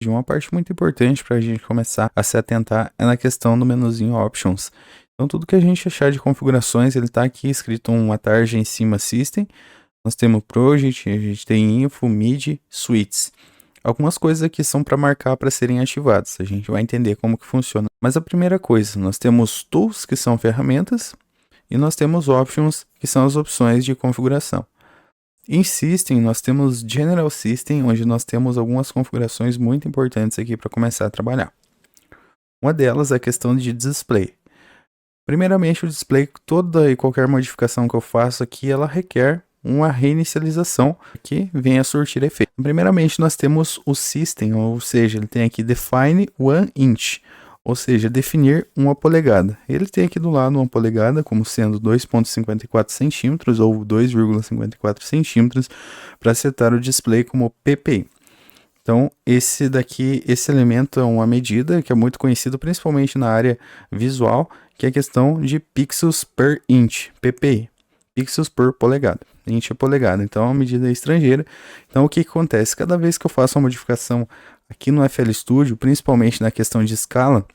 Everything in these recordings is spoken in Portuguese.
vídeo, uma parte muito importante para a gente começar a se atentar é na questão do menuzinho Options. Então tudo que a gente achar de configurações, ele está aqui escrito uma tarja em cima System. Nós temos Project, a gente tem Info, MIDI, Suites. Algumas coisas aqui são para marcar para serem ativadas, a gente vai entender como que funciona. Mas a primeira coisa, nós temos Tools, que são ferramentas, e nós temos Options, que são as opções de configuração. Em System, nós temos General System, onde nós temos algumas configurações muito importantes aqui para começar a trabalhar. Uma delas é a questão de display. Primeiramente, o display, toda e qualquer modificação que eu faço aqui, ela requer uma reinicialização que venha a surtir efeito. Primeiramente, nós temos o System, ou seja, ele tem aqui Define 1 inch, ou seja, definir 1 polegada. Ele tem aqui do lado 1 polegada, como sendo 2,54 centímetros ou 2,54 centímetros, para setar o display como PPI. Então, esse elemento é uma medida que é muito conhecido principalmente na área visual, que é a questão de pixels per inch, PPI. Pixels por polegada, inch é polegada, então é uma medida estrangeira. Então o que acontece? Cada vez que eu faço uma modificação aqui no FL Studio, principalmente na questão de escala,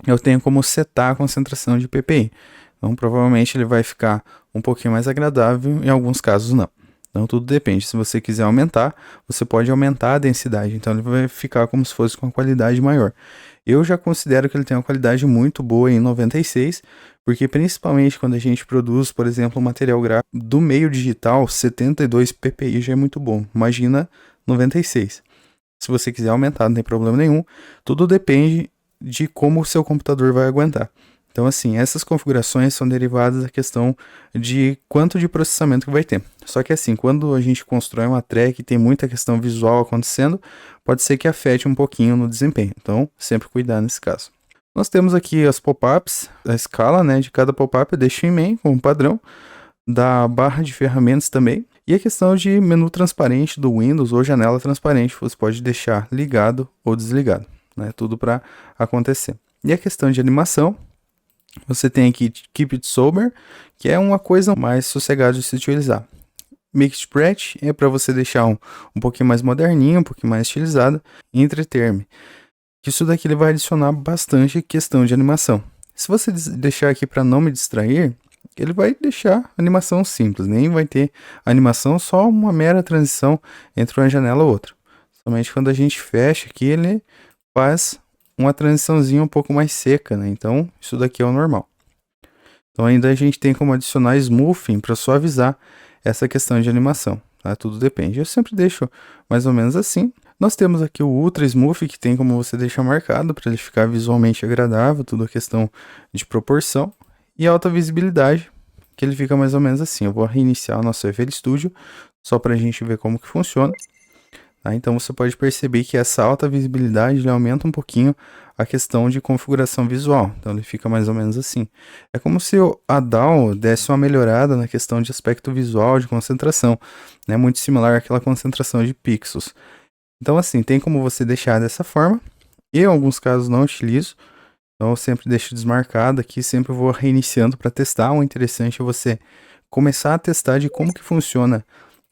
eu tenho como setar a concentração de PPI. Então provavelmente ele vai ficar um pouquinho mais agradável, em alguns casos não. Então tudo depende, se você quiser aumentar, você pode aumentar a densidade, então ele vai ficar como se fosse com uma qualidade maior. Eu já considero que ele tem uma qualidade muito boa em 96, porque principalmente quando a gente produz, por exemplo, um material gráfico do meio digital, 72 ppi já é muito bom, imagina 96. Se você quiser aumentar, não tem problema nenhum, tudo depende de como o seu computador vai aguentar. Então assim, essas configurações são derivadas da questão de quanto de processamento que vai ter. Só que assim, quando a gente constrói uma track e tem muita questão visual acontecendo, pode ser que afete um pouquinho no desempenho. Então, sempre cuidar nesse caso. Nós temos aqui as pop-ups, a escala, né, de cada pop-up, eu deixo em main como padrão, da barra de ferramentas também. E a questão de menu transparente do Windows ou janela transparente, você pode deixar ligado ou desligado, né, tudo para acontecer. E a questão de animação, você tem aqui Keep It Sober, que é uma coisa mais sossegada de se utilizar. Make It Spread é para você deixar um pouquinho mais moderninho, um pouquinho mais estilizado. E Entreter-me, que isso daqui ele vai adicionar bastante questão de animação. Se você deixar aqui para não me distrair, ele vai deixar a animação simples, nem vai ter animação, só uma mera transição entre uma janela ou outra. Somente quando a gente fecha aqui, ele faz uma transiçãozinha um pouco mais seca, né? Então, isso daqui é o normal. Então, ainda a gente tem como adicionar smoothing para suavizar essa questão de animação, tá? Tudo depende. Eu sempre deixo mais ou menos assim. Nós temos aqui o Ultra Smooth, que tem como você deixar marcado para ele ficar visualmente agradável, tudo a questão de proporção. E alta visibilidade, que ele fica mais ou menos assim. Eu vou reiniciar o nosso FL Studio, só para a gente ver como que funciona. Tá? Então você pode perceber que essa alta visibilidade ele aumenta um pouquinho a questão de configuração visual. Então ele fica mais ou menos assim. É como se a DAW desse uma melhorada na questão de aspecto visual, de concentração. Né? Muito similar àquela concentração de pixels. Então assim, tem como você deixar dessa forma. Eu, em alguns casos, não utilizo. Então eu sempre deixo desmarcado aqui, sempre vou reiniciando para testar. O interessante é você começar a testar de como que funciona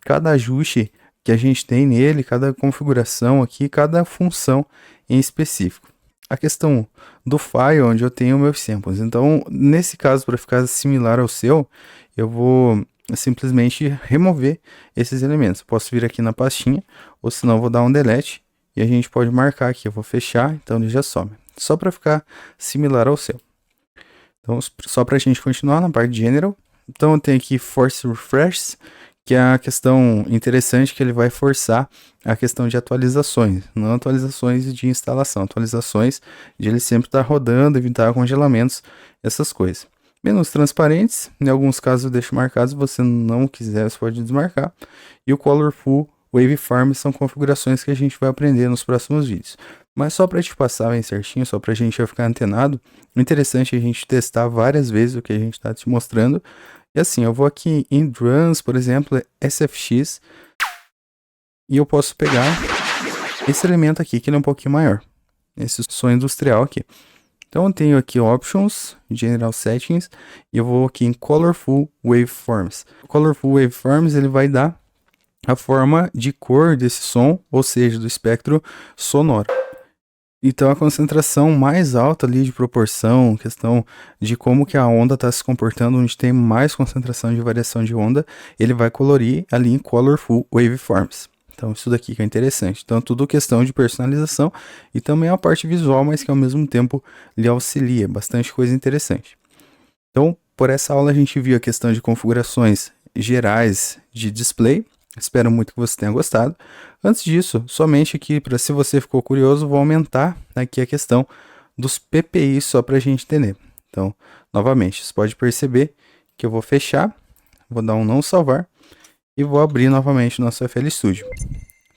cada ajuste que a gente tem nele, cada configuração aqui, cada função em específico. A questão do file, onde eu tenho meus samples. Então, nesse caso, para ficar similar ao seu, eu vou simplesmente remover esses elementos. Eu posso vir aqui na pastinha, ou senão eu vou dar um delete, e a gente pode marcar aqui. Eu vou fechar, então ele já some. Só para ficar similar ao seu. Então, só para a gente continuar na parte de General. Então, eu tenho aqui Force Refresh, que é a questão interessante que ele vai forçar a questão de atualizações, não atualizações de instalação, atualizações de ele sempre estar rodando, evitar congelamentos, essas coisas. Menus transparentes, em alguns casos eu deixo marcados, se você não quiser você pode desmarcar. E o Colorful Waveform são configurações que a gente vai aprender nos próximos vídeos. Mas só para te passar bem certinho, só para a gente ficar antenado, o interessante é a gente testar várias vezes o que a gente está te mostrando. E assim, eu vou aqui em Drums, por exemplo, SFX, e eu posso pegar esse elemento aqui, que ele é um pouquinho maior, esse som industrial aqui. Então eu tenho aqui Options, General Settings, e eu vou aqui em Colorful Waveforms. O Colorful Waveforms ele vai dar a forma de cor desse som, ou seja, do espectro sonoro. Então a concentração mais alta ali de proporção, questão de como que a onda está se comportando, onde tem mais concentração de variação de onda, ele vai colorir ali em Colorful Waveforms. Então isso daqui que é interessante. Então tudo questão de personalização e também a parte visual, mas que ao mesmo tempo lhe auxilia, bastante coisa interessante. Então por essa aula a gente viu a questão de configurações gerais de display. Espero muito que você tenha gostado. Antes disso, somente aqui, para se você ficou curioso, vou aumentar aqui a questão dos PPI só para a gente entender. Então, novamente, você pode perceber que eu vou fechar, vou dar um não salvar e vou abrir novamente o nosso FL Studio.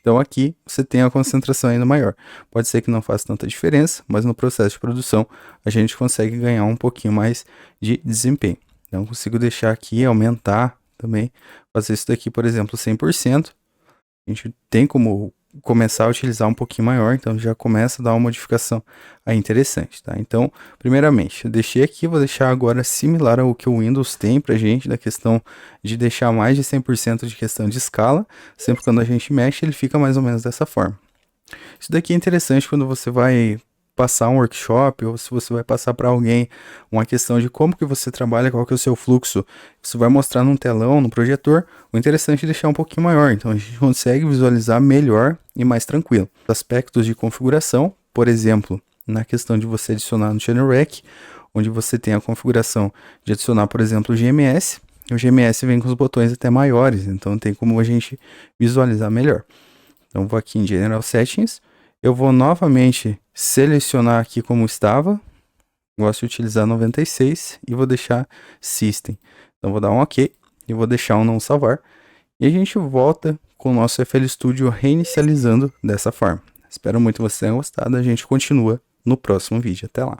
Então aqui você tem a concentração ainda maior. Pode ser que não faça tanta diferença, mas no processo de produção a gente consegue ganhar um pouquinho mais de desempenho. Então consigo deixar aqui, aumentar também, fazer isso daqui, por exemplo, 100%. A gente tem como começar a utilizar um pouquinho maior, então já começa a dar uma modificação aí interessante, tá? Então, primeiramente, eu deixei aqui, vou deixar agora similar ao que o Windows tem pra gente, da questão de deixar mais de 100% de questão de escala, sempre quando a gente mexe, ele fica mais ou menos dessa forma. Isso daqui é interessante quando você vai passar um workshop ou se você vai passar para alguém uma questão de como que você trabalha, qual que é o seu fluxo, você vai mostrar num telão, no projetor. O interessante é deixar um pouquinho maior, então a gente consegue visualizar melhor e mais tranquilo. Aspectos de configuração, por exemplo, na questão de você adicionar no Channel Rack, onde você tem a configuração de adicionar, por exemplo, o GMS. O GMS vem com os botões até maiores, então tem como a gente visualizar melhor. Então vou aqui em General Settings, eu vou novamente selecionar aqui como estava, gosto de utilizar 96 e vou deixar System. Então vou dar um OK e vou deixar um não salvar. E a gente volta com o nosso FL Studio reinicializando dessa forma. Espero muito que vocês tenham gostado, a gente continua no próximo vídeo. Até lá!